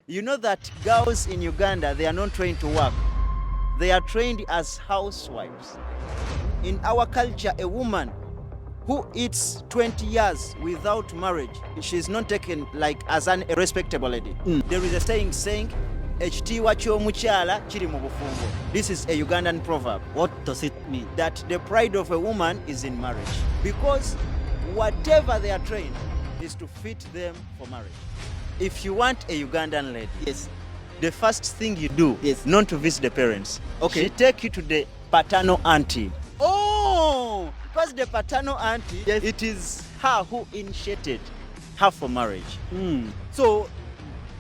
You know that girls in Uganda, they are not trained to work. They are trained as housewives. In our culture, a woman who eats 20 years without marriage, she's not taken like as a respectable lady. There is a saying, ekitiibwa ky'omukyala kiri mu bufumbo. This is a Ugandan proverb. What does it mean? That the pride of a woman is in marriage. Because whatever they are trained is to fit them for marriage. If you want a Ugandan lady, Yes. the first thing you do Yes. not to visit the parents. Okay. She take you to the paternal auntie. Oh! Because the paternal auntie, Yes. it is her who initiated her for marriage. So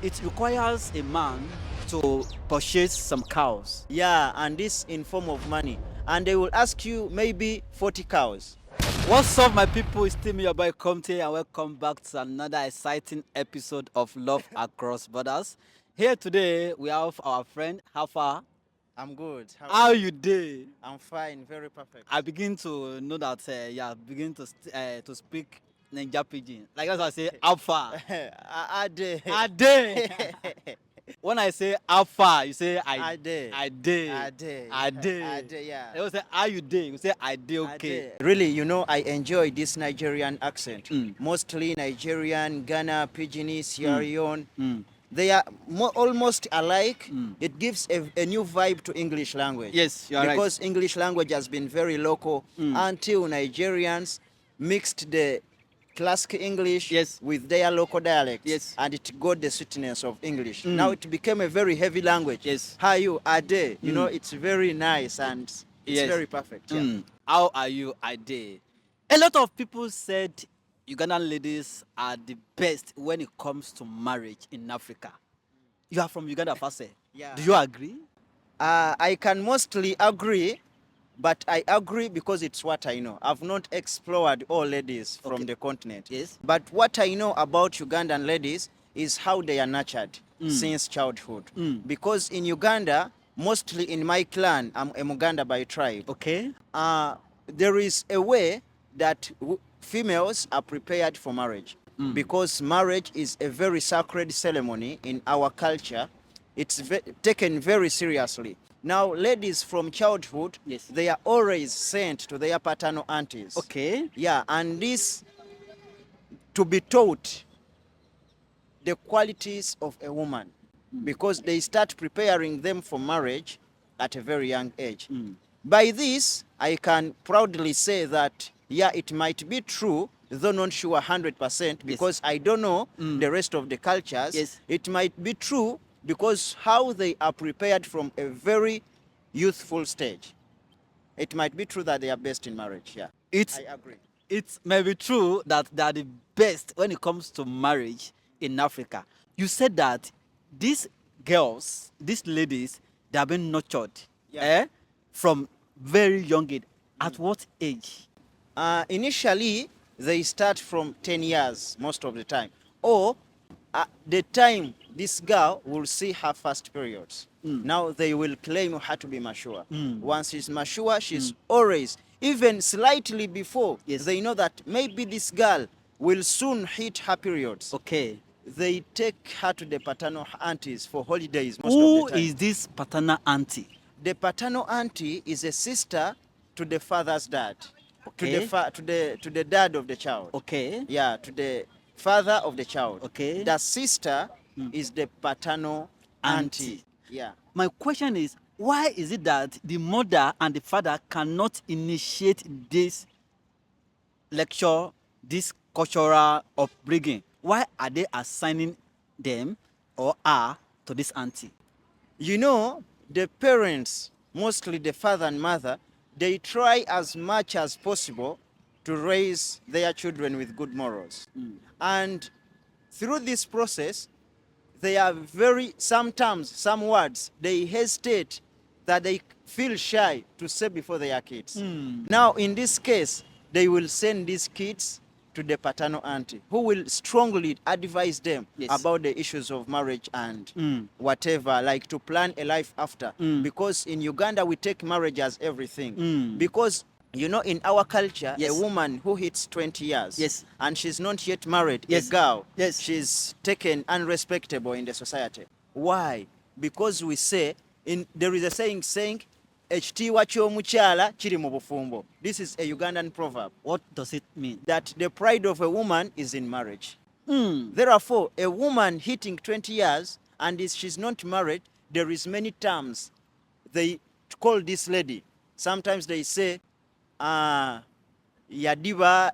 it requires a man to purchase some cows. Yeah, and this in form of money. And they will ask you maybe 40 cows. What's up, my people? It's still me, your boy Comte, and welcome back to another exciting episode of Love Across Borders. Here today, we have our friend Hafa. I'm good. How you day? I'm fine, very perfect. I begin to know that begin to speak Ninja Pidgin. Like as I say, Alpha. Ade. Ade. When I say Alpha, you say Ade. Ade. Ade. Ade. Ade, yeah. They will say, how you day? You say, Ade, okay. Ade. Really, you know, I enjoy this Nigerian accent. Mm. Mostly Nigerian, Ghana, Pidgin, Sierra Leone. Mm. They are almost alike. Mm. It gives a new vibe to English language. Yes, you are right. Because English language has been very local until Nigerians mixed the classic English Yes. with their local dialects. Yes. And it got the sweetness of English. Now it became a very heavy language. Yes. How are you? Ade. You know, it's very nice and it's Yes. very perfect. Yeah. How are you, Ade? A lot of people said Ugandan ladies are the best when it comes to marriage in Africa. You are from Uganda, Fase. Yeah. Do you agree? I can mostly agree, but I agree because it's what I know. I've not explored all ladies from Okay. the continent. Yes. But what I know about Ugandan ladies is how they are nurtured since childhood. Because in Uganda, mostly in my clan, I'm a Muganda by tribe. Okay. There is a way that females are prepared for marriage. Because marriage is a very sacred ceremony in our culture. It's taken very seriously. Now, ladies from childhood, Yes. they are always sent to their paternal aunties. Okay. Yeah, and this to be taught the qualities of a woman because they start preparing them for marriage at a very young age. By this, I can proudly say that, yeah, it might be true, though not sure 100% because I don't know the rest of the cultures. Yes. It might be true because how they are prepared from a very youthful stage. It might be true that they are best in marriage, yeah. It's I agree. it may be true that they are the best when it comes to marriage in Africa. You said that these girls, these ladies, they have been nurtured from very young age. At what age? Initially, they start from 10 years most of the time. Or the time this girl will see her first periods. Now they will claim her to be mature. Once she's mature, she's always, even slightly before, Yes. they know that maybe this girl will soon hit her periods. Okay. They take her to the paternal aunties for holidays most Who of the time. is this paternal auntie? The paternal auntie is a sister to the father's dad. Okay. To the dad of the child. Okay. Yeah, to the father of the child. Okay. The sister is the paternal auntie. Yeah. My question is, why is it that the mother and the father cannot initiate this lecture, this cultural upbringing? Why are they assigning them or her to this auntie? You know, the parents, mostly the father and mother, they try as much as possible to raise their children with good morals. And through this process, they are sometimes, some words, they hesitate that they feel shy to say before their kids. Now, in this case, they will send these kids to the paternal auntie, who will strongly advise them Yes. about the issues of marriage and whatever, like to plan a life after. Because in Uganda, we take marriage as everything. Because, you know, in our culture, Yes. a woman who hits 20 years Yes. and she's not yet married, Yes. a girl, Yes. she's taken unrespectable in the society. Why? Because we say, there is a saying, ekitiibwa ky'omukyala kiri mu bufumbo. This is a Ugandan proverb. What does it mean? That the pride of a woman is in marriage. Mm. Therefore, a woman hitting 20 years and she's not married, there is many terms they call this lady. Sometimes they say, yadibira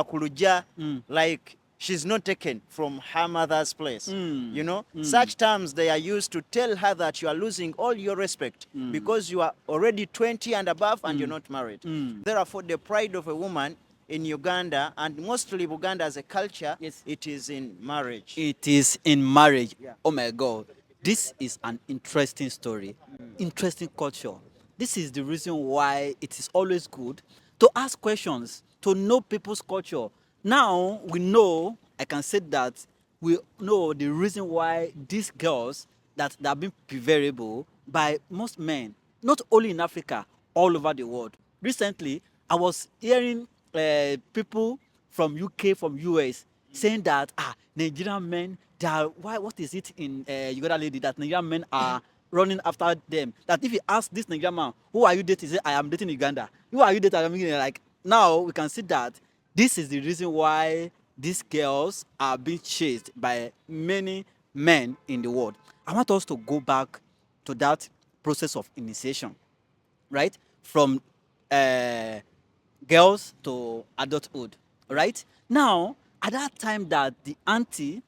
kuluja, like she's not taken from her mother's place. You know, such terms they are used to tell her that you are losing all your respect because you are already 20 and above and you're not married. Therefore, the pride of a woman in Uganda, and mostly Uganda as a culture, Yes. it is in marriage. It is in marriage. Yeah. Oh my God. This is an interesting story, interesting culture. This is the reason why it is always good to ask questions, to know people's culture. Now we know, I can say that we know the reason why these girls that are being preferable by most men, not only in Africa, all over the world. Recently, I was hearing people from UK, from US, saying that Nigerian men, they are, why, what is it in Uganda lady that Nigerian men are running after them? That if you ask this Nigerian man, who are you dating? He say, I am dating Uganda. Who are you dating? I'm dating. Like, now we can see that this is the reason why these girls are being chased by many men in the world. I want us to go back to that process of initiation, right? From girls to adulthood, right? Now, at that time that the auntie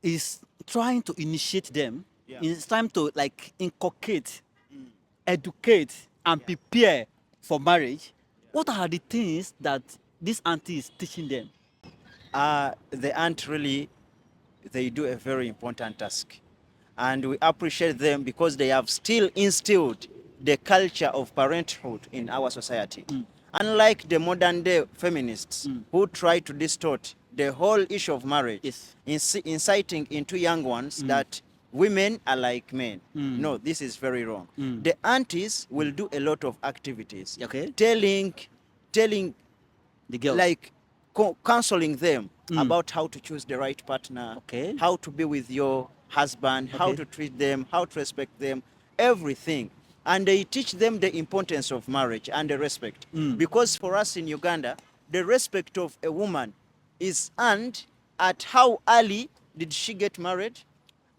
is trying to initiate them, Yeah. it's time to like inculcate, educate, and prepare for marriage. What are the things that this auntie is teaching them? The aunt really, they do a very important task. And we appreciate them because they have still instilled the culture of parenthood in our society. Unlike the modern day feminists who try to distort the whole issue of marriage, Yes. inciting into young ones that women are like men. No, this is very wrong. The aunties will do a lot of activities, Okay. telling The girls. like counseling them about how to choose the right partner, Okay. how to be with your husband, how Okay. to treat them, how to respect them, everything. And they teach them the importance of marriage and the respect. Because for us in Uganda, the respect of a woman is earned at how early did she get married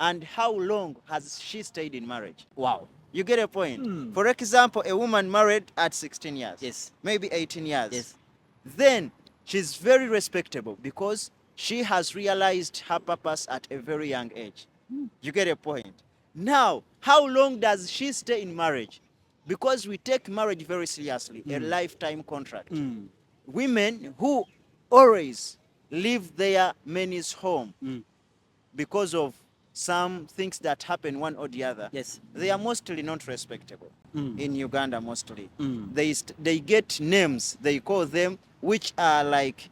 and how long has she stayed in marriage. Wow. You get a point? For example, a woman married at 16 years. Yes. Maybe 18 years. Yes. Then she's very respectable because she has realized her purpose at a very young age. You get a point? Now, how long does she stay in marriage? Because we take marriage very seriously, a lifetime contract. Women who always leave their men's home because of some things that happen one or the other, Yes. they are mostly not respectable in Uganda mostly. They get names, they call them, which are like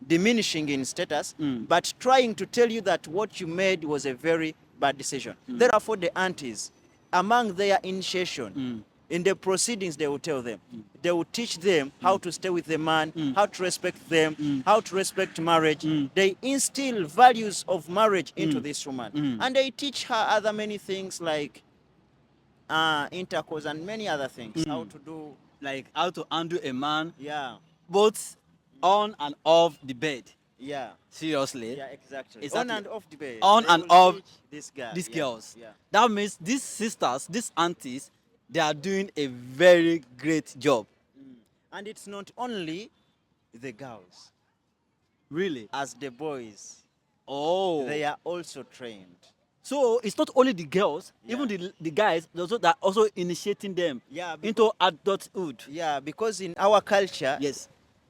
diminishing in status, but trying to tell you that what you made was a very bad decision. Therefore, the aunties, among their initiation, in the proceedings, they will tell them. They will teach them how to stay with the man, how to respect them, how to respect marriage. They instill values of marriage into this woman. And they teach her other many things like intercourse and many other things. How to do, Like how to handle a man yeah, both on and off the bed. yeah. Seriously. Yeah, exactly. Exactly. On and off the bed. On They and will off teach this guy. these Yeah, girls. yeah. That means these sisters, these aunties, they are doing a very great job. And it's not only the girls, Really. as the boys, Oh. they are also trained. So it's not only the girls, Yeah. even the guys, that are also initiating them Yeah, into adulthood. Yeah, because in our culture, Yes.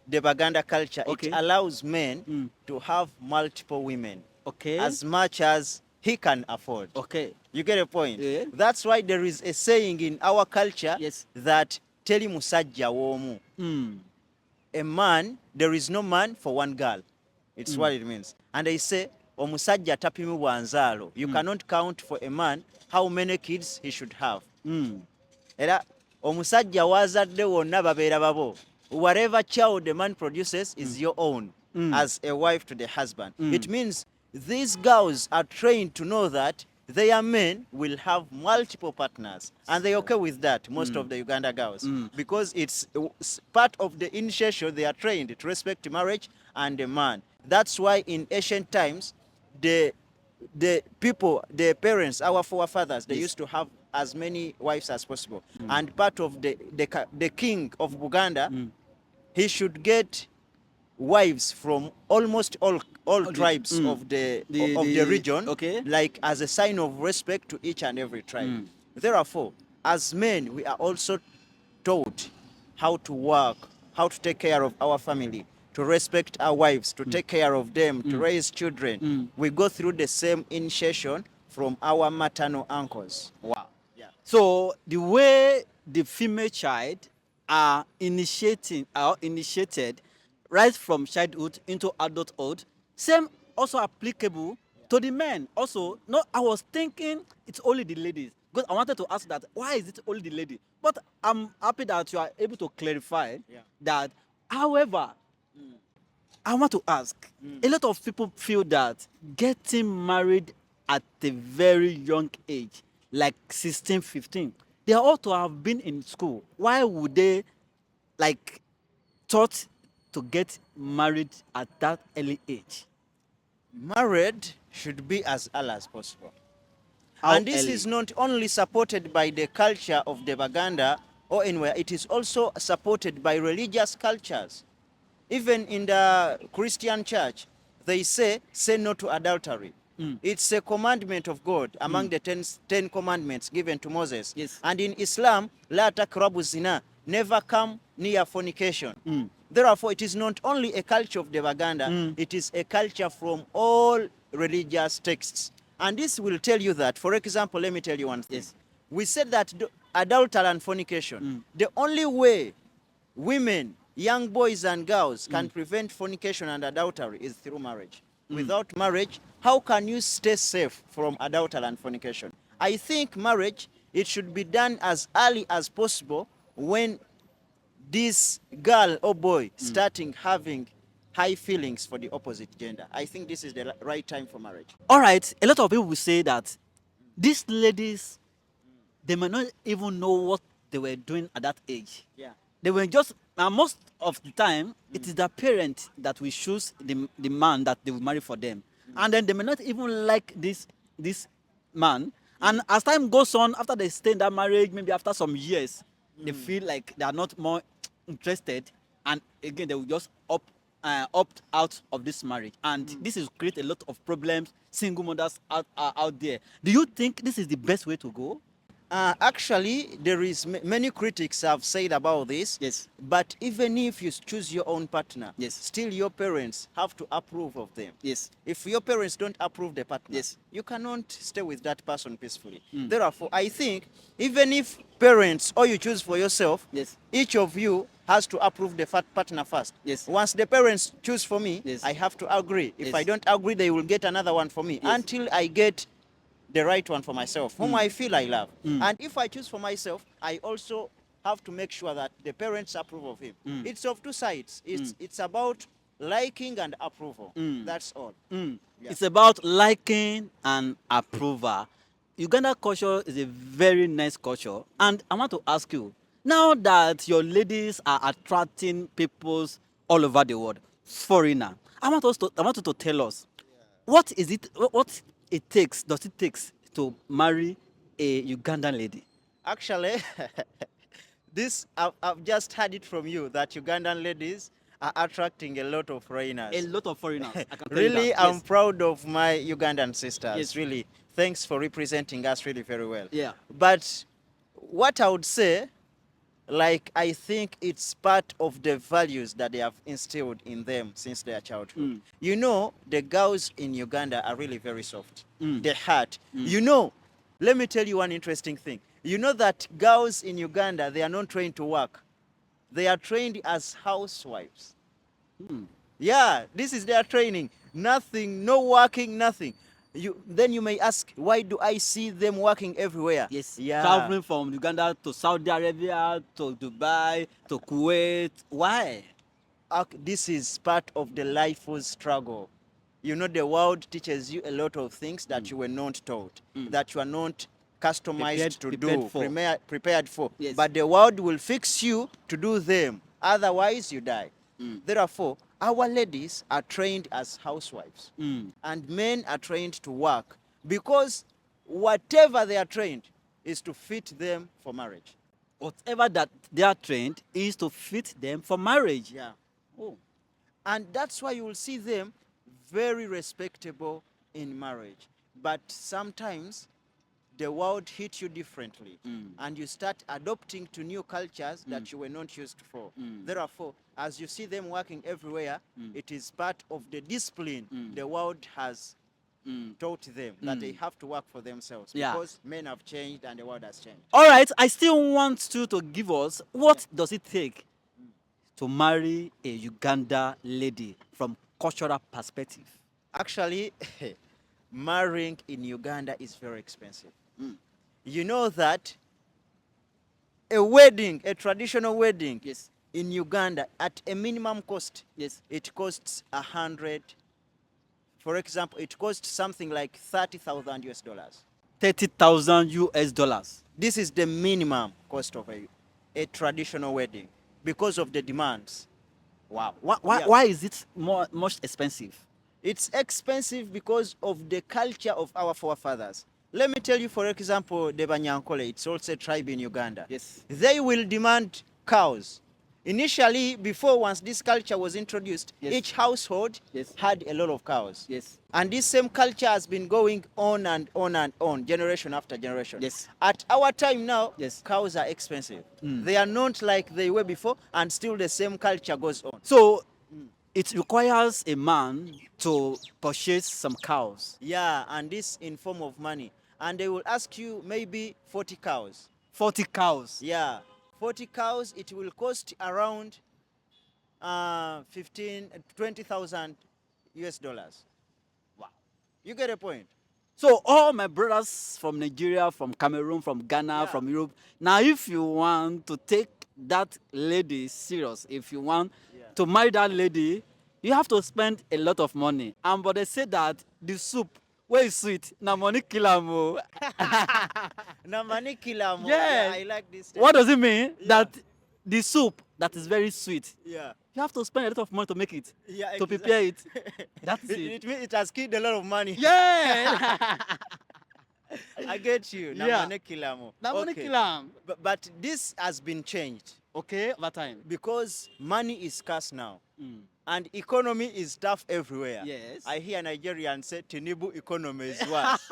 the Baganda culture, Okay. it allows men to have multiple women Okay. as much as he can afford. Okay. You get a point? Yeah. That's why there is a saying in our culture Yes. that teli musajja womu. A man, there is no man for one girl. It's what it means. And they say, omusajja tapimibwa nzaalo. You cannot count for a man how many kids he should have. Era omusajja wazadde wonna babeera babo. Whatever child the man produces is your own as a wife to the husband. It means these girls are trained to know that their men will have multiple partners, and they're okay with that, most of the Uganda girls, because it's part of the initiation. They are trained to respect marriage and the man. That's why in ancient times, the people, the parents, our forefathers, they Yes. used to have as many wives as possible. And part of the king of Buganda, he should get wives from almost all Oh, tribes of the region, okay. like as a sign of respect to each and every tribe. Therefore, as men, we are also taught how to work, how to take care of our family, to respect our wives, to take care of them, to raise children. We go through the same initiation from our maternal uncles. Wow. Yeah. So the way the female child are initiated right from childhood into adulthood, same also applicable to the men. Also, no, I was thinking it's only the ladies because I wanted to ask that why is it only the lady? But I'm happy that you are able to clarify that. However, I want to ask, a lot of people feel that getting married at a very young age, like 16, 15, they ought to have been in school. Why would they like taught to get married at that early age? Married should be as early as possible. How And this early? is not only supported by the culture of the Baganda or anywhere, it is also supported by religious cultures. Even in the Christian church, they say no to adultery. It's a commandment of God among the ten commandments given to Moses. Yes. And in Islam, la takrabu zina, never come near fornication. Therefore, it is not only a culture of the Baganda, it is a culture from all religious texts. And this will tell you that, for example, let me tell you one thing. Yes. We said that adultery and fornication, the only way women, young boys and girls can prevent fornication and adultery is through marriage. Without marriage, how can you stay safe from adultery and fornication? I think marriage, it should be done as early as possible when this girl or boy starting having high feelings for the opposite gender. I think this is the right time for marriage. All right, a lot of people will say that these ladies, they may not even know what they were doing at that age. Yeah. They were just, most of the time, it is the parent that will choose the man that they will marry for them. And then they may not even like this man. And as time goes on, after they stay in that marriage, maybe after some years, they feel like they are not more interested. And again, they will just opt out of this marriage. And this is create a lot of problems, single mothers out there. Do you think this is the best way to go? Actually, there is many critics have said about this. Yes. But even if you choose your own partner, Yes. still your parents have to approve of them. Yes. If your parents don't approve the partner, Yes. you cannot stay with that person peacefully. Therefore, I think even if parents or you choose for yourself, Yes. each of you has to approve the partner first. Yes. Once the parents choose for me, Yes. I have to agree. If Yes. I don't agree, they will get another one for me Yes. until I get the right one for myself, whom I feel I love. And if I choose for myself, I also have to make sure that the parents approve of him. It's of two sides. It's about liking and approval. That's all. Yeah. It's about liking and approval. Uganda culture is a very nice culture. And I want to ask you, now that your ladies are attracting peoples all over the world, foreigner, I want you to tell us, what is it, what it takes, does it takes to marry a Ugandan lady? Actually, I've just heard it from you that Ugandan ladies are attracting a lot of foreigners. A lot of foreigners. I can tell you Really, that. I'm Yes. proud of my Ugandan sisters. Yes. Really, thanks for representing us really very well. Yeah. But what I would say, like, I think it's part of the values that they have instilled in them since their childhood. You know, the girls in Uganda are really very soft. The heart. You know, let me tell you one interesting thing. You know that girls in Uganda, they are not trained to work. They are trained as housewives. Yeah, this is their training. Nothing, no working, nothing. Then you may ask, why do I see them working everywhere? Yes. Yeah. Traveling from Uganda to Saudi Arabia, to Dubai, to Kuwait. Why? This is part of the life's struggle. You know, the world teaches you a lot of things that you were not taught, that you are not customized prepared for. Yes. But the world will fix you to do them. Otherwise, you die. Therefore, our ladies are trained as housewives, and men are trained to work, because whatever they are trained is to fit them for marriage. Whatever that they are trained is to fit them for marriage. Yeah. Oh. And that's why you will see them very respectable in marriage. But sometimes the world hits you differently, and you start adopting to new cultures that you were not used for. Therefore, as you see them working everywhere, it is part of the discipline the world has taught them, that they have to work for themselves, Yeah. because men have changed and the world has changed. All right, I still want you to give us what does it take to marry a Uganda lady from cultural perspective. Actually, marrying in Uganda is very expensive. You know that a wedding, a traditional wedding, Yes. in Uganda, at a minimum cost, Yes. it costs 100. For example, it costs something like 30,000 US dollars. 30,000 US dollars. This is the minimum cost of a traditional wedding, because of the demands. Wow. Yeah. Why is it much expensive? It's expensive because of the culture of our forefathers. Let me tell you, for example, the Banyankole, it's also a tribe in Uganda. Yes. They will demand cows. Initially, before, once this culture was introduced, Yes. each household Yes. had a lot of cows. Yes. And this same culture has been going on and on and on, generation after generation. Yes. At our time now, Yes. cows are expensive. They are not like they were before, and still the same culture goes on. So it requires a man to purchase some cows. Yeah, and this in form of money. And they will ask you maybe 40 cows. 40 cows. Yeah, 40 cows, it will cost around 20,000 US dollars. Wow. You get a point? So all my brothers from Nigeria, from Cameroon, from Ghana, Yeah. from Europe, now if you want to take that lady serious, if you want to marry that lady, you have to spend a lot of money. But they say that the soup, where is sweet, na money kill am o. Namani kilamo. Yeah. Yeah, I like this. What does it mean? Yeah. That the soup that is very sweet, Yeah. you have to spend a lot of money to make it, Yeah, to prepare it. That's it. It means it has killed a lot of money. Yeah. I get you. Yeah. Namani kilamo. Na money Okay. kill am. But this has been changed, Okay, over time. because money is scarce now. And economy is tough everywhere. Yes. I hear Nigerians say Tinubu economy is worse.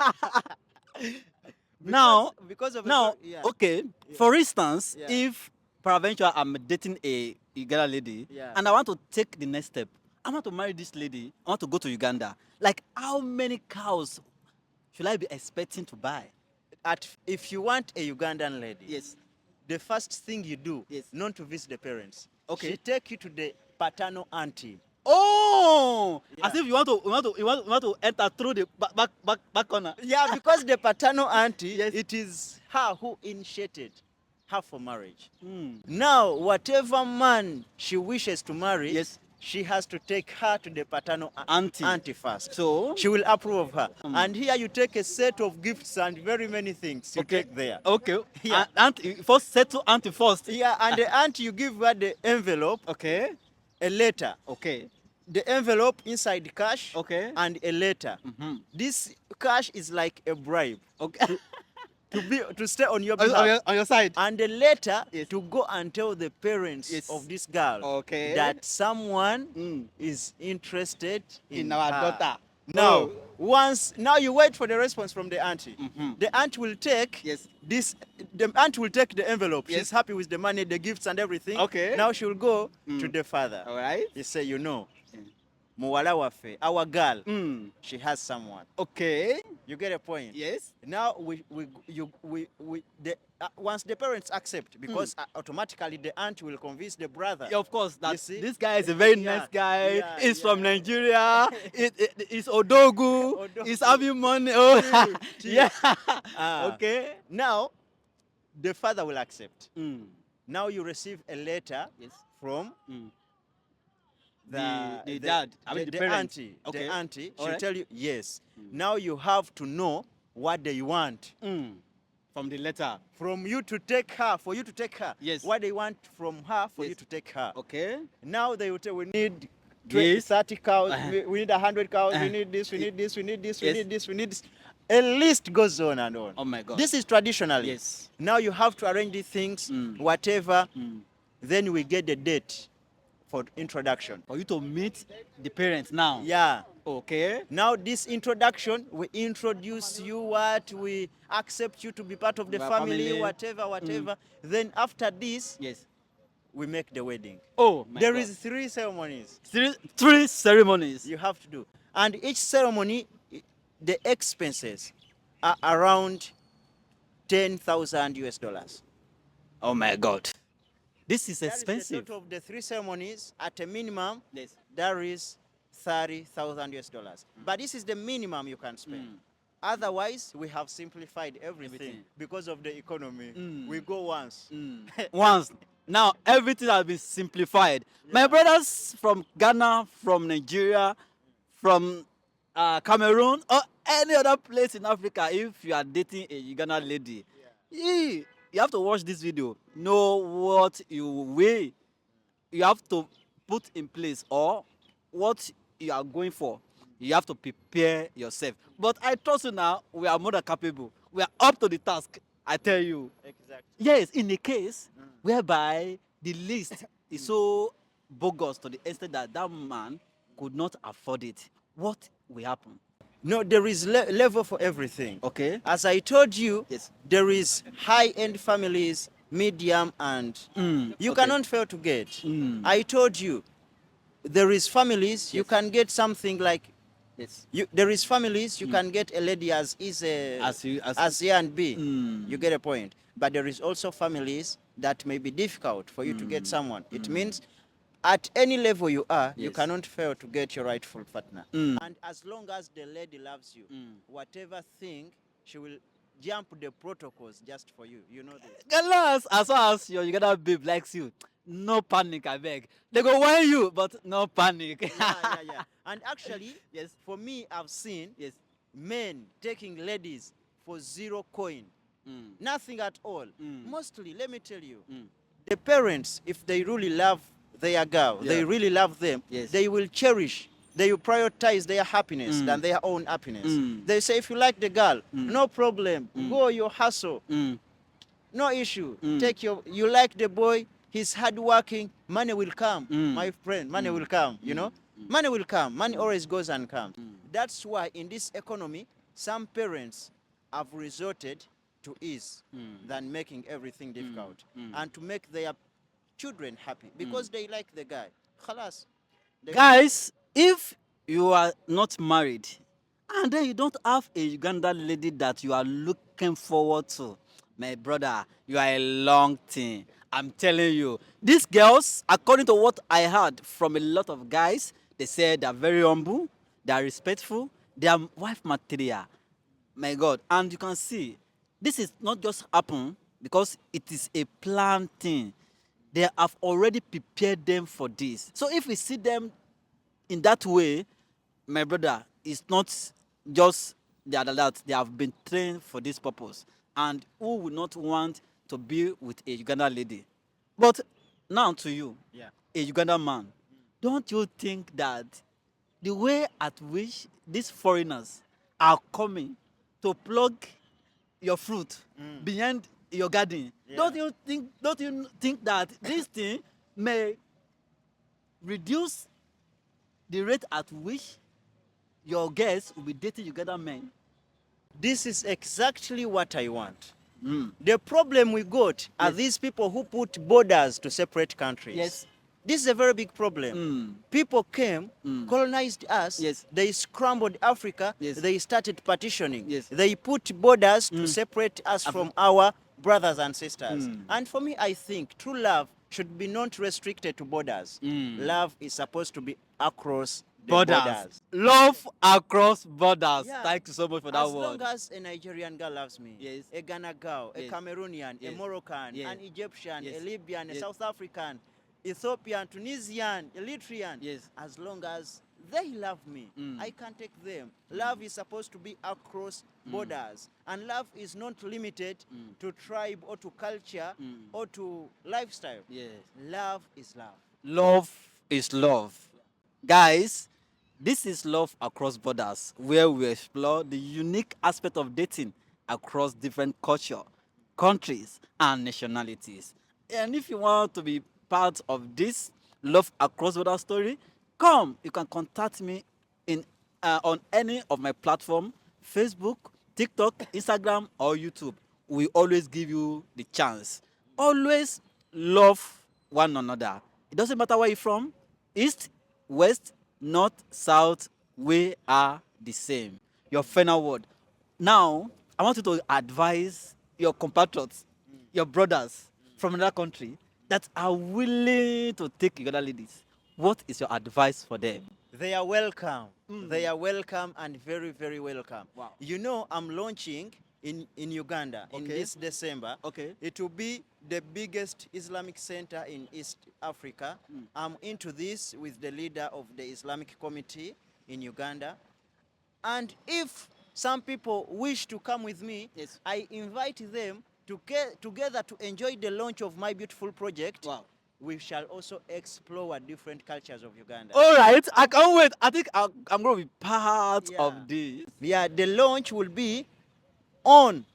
Now, because of now, yeah. okay. For instance, Yeah. if peradventure I'm dating a Uganda lady, Yeah. and I want to take the next step, I want to marry this lady, I want to go to Uganda. Like, how many cows should I be expecting to buy? If you want a Ugandan lady, Yes. the first thing you do, Yes. not to visit the parents. Okay. She take you to the paternal auntie. Oh, as Yeah. if you want to enter through the back corner. Yeah, because the paternal auntie, Yes. it is her who initiated her for marriage. Mm. Now, whatever man she wishes to marry, Yes. she has to take her to the paternal Auntie. first. So, She will approve of her. And here you take a set of gifts and very many things you take there. Okay. Yeah. Auntie, first settle auntie first. Yeah, and the auntie, you give her the envelope, Okay. a letter. Okay. The envelope inside cash, Okay. and a letter. This cash is like a bribe Okay. to stay on your behalf. on your side. And the letter Yes. to go and tell the parents Yes. of this girl Okay. that someone Mm. is interested in our her. daughter. Now, Oh. now you wait for the response from the auntie. Mhm. The aunt will take Yes. this. The aunt will take the envelope. Yes. She's happy with the money, the gifts, and everything. Okay. Now she will go to the father. All right. You say, Muwala wafe, our girl, Mm. she has someone. Okay. You get a point? Yes. Now once the parents accept, because automatically the aunt will convince the brother. Yeah, of course. You That see? this guy is a very Yeah. nice guy. Yeah, He's yeah. from Nigeria. It's Odogu. Odogu. He's having money. Oh, Chill. yeah. Ah. Okay. Now, the father will accept. Mm. Now you receive a letter Yes. from Mm. the dad, I mean the parents. Okay. the auntie, All she'll right. tell you, yes, now you have to know what they want From the letter. from you to take her, for you to take her. Yes. What they want from her for you Yes. to take her. Okay. Now they will tell, we need This. 30 cows, Uh-huh. we need 100 cows, we Uh-huh. need this, we need this, we need this, we Yes. need this, we need this. A list goes on and on. Oh my God. This is traditionally. Yes. Now you have to arrange these things, whatever. Then we get the date for introduction. For you to meet the parents now. Yeah. Okay. Now this introduction, we introduce you, what we accept you to be part of the My family, family. whatever. Then after this, Yes. we make the wedding. Oh my There God. is 3 ceremonies three ceremonies. you have to do, and each ceremony, the expenses are around 10,000 US dollars. Oh my God. This is That is the expensive. total of the 3 ceremonies. At a minimum, Yes. there is 30,000 US dollars. But this is the minimum you can spend. Otherwise, we have simplified everything because of the economy. We go once. Once. Now everything has been simplified. My brothers from Ghana, from Nigeria, from Cameroon, or any other place in Africa, if you are dating a Ugandan lady, you have to watch this video. Know what you have to put in place, or what you are going for. You have to prepare yourself. But I trust you now, we are more than capable. We are up to the task, I tell you. Exactly. Yes, in a case whereby the list is so bogus to the extent that that man could not afford it, what will happen? No, there is level for everything. Okay. As I told you, Yes. there is high-end families, medium, and you okay. cannot fail to get. I told you, there is families, you Yes. can get something like, Yes. there is families, you can get a lady as As A and B. You get a point. But there is also families that may be difficult for you to get someone. It means at any level you are, you Yes. cannot fail to get your rightful partner. And as long as the lady loves you, whatever thing, she will jump the protocols just for you. You know this. Galas, as far as your Uganda babe likes you, no panic, I beg. They go whine you, but no panic. Yeah. And actually, Yes. for me, I've seen Yes. men taking ladies for 0 coin. Nothing at all. Mostly, let me tell you, the parents, if they really love their girl, they Yeah. really love them, Yes. they will cherish, they will prioritize their happiness than their own happiness. They say, if you like the girl, no problem, go your hustle, no issue. You like the boy, he's hardworking, money will come, my friend, money will come, you know? Money will come, money always goes and comes. That's why in this economy, some parents have resorted to ease than making everything difficult and to make their children happy because they like the guy. Khalas. Guys, if you are not married and then you don't have a Ugandan lady that you are looking forward to, my brother, you are a long thing. I'm telling you. These girls, according to what I heard from a lot of guys, they say they are very humble, they are respectful, they are wife material. My God. And you can see, this is not just happen because it is a planned thing. They have already prepared them for this. So if we see them in that way, my brother, it's not just that they have been trained for this purpose. And who would not want to be with a Ugandan lady? But now to you, Yeah. a Ugandan man, don't you think that the way at which these foreigners are coming to plug your fruit behind your garden, Yeah. don't you think that this thing may reduce the rate at which your girls will be dating Ugandan men? This is exactly what I want. The problem we got are Yes. these people who put borders to separate countries. Yes. This is a very big problem. People came, colonized us, Yes. they scrambled Africa, Yes. they started partitioning. Yes. They put borders to separate us from our brothers and sisters. And for me, I think true love should be not restricted to borders. Love is supposed to be across the borders. Love across borders. Yeah. Thank you so much for that As long word. as a Nigerian girl loves me, Yes. a Ghana girl, a Yes. Cameroonian, Yes. a Moroccan, Yes. an Egyptian, Yes. a Libyan, a Yes. South African, Ethiopian, Tunisian, Eritrean. Yes. As long as they love me, I can take them. Love is supposed to be across borders. And love is not limited to tribe or to culture or to lifestyle. Yes. Love is love. Love is love. Guys, this is Love Across Borders, where we explore the unique aspect of dating across different culture, countries, and nationalities. And if you want to be part of this Love Across Borders story, come, you can contact me in on any of my platform, Facebook, TikTok, Instagram, or YouTube. We always give you the chance. Always love one another. It doesn't matter where you're from, east, west, north, south, we are the same. Your final word. Now, I want you to advise your compatriots, your brothers from another country that are willing to take Ugandan ladies. What is your advice for them? They are welcome. They are welcome and very, very welcome. Wow. You know, I'm launching in Uganda in Okay. this December. Okay. It will be the biggest Islamic center in East Africa. I'm into this with the leader of the Islamic Committee in Uganda. And if some people wish to come with me, Yes. I invite them to together to enjoy the launch of my beautiful project. Wow. We shall also explore different cultures of Uganda. All right, I can't wait. I think I'm going to be part Yeah. of this. Yeah, the launch will be on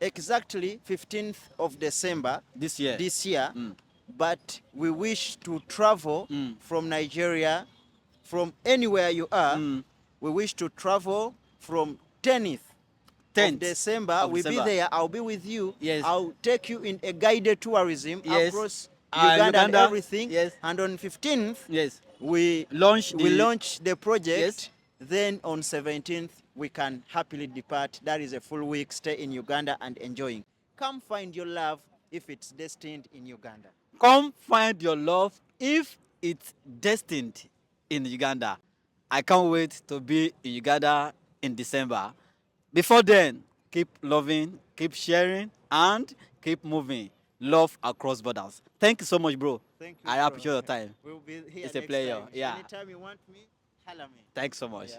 exactly 15th of December This year. this year. But we wish to travel from Nigeria, from anywhere you are. We wish to travel from 10th. 10th Of December. of We'll December. be there. I'll be with you. Yes. I'll take you in a guided tourism Yes. across Uganda and Uganda. everything. Yes. And on 15th, Yes. we Launch launch the project. Yes. Then on 17th, we can happily depart. That is a full week stay in Uganda and enjoying. Come find your love if it's destined in Uganda. Come find your love if it's destined in Uganda. I can't wait to be in Uganda in December. Before then, keep loving, keep sharing, and keep moving. Love across borders. Thank you so much, bro. Thank you. I bro. appreciate your time. We'll be here It's a next pleasure. time. Yeah. Anytime you want me, holla me. Thanks so much. Yeah.